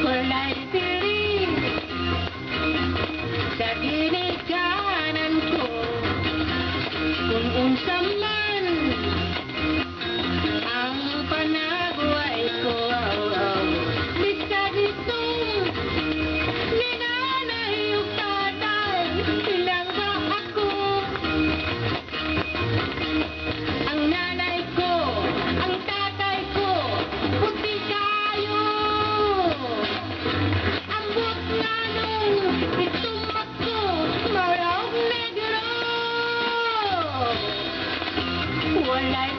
Wala'y piling sa gilid kanan ko, kung unsa man ang panagway ko. Bisag itong ninanay o tatay, ilang ba ako? Ang nanay ko, ang tatay ko, puti kayo. Ambot nga nung itumak ko, maraw negro. Wala'y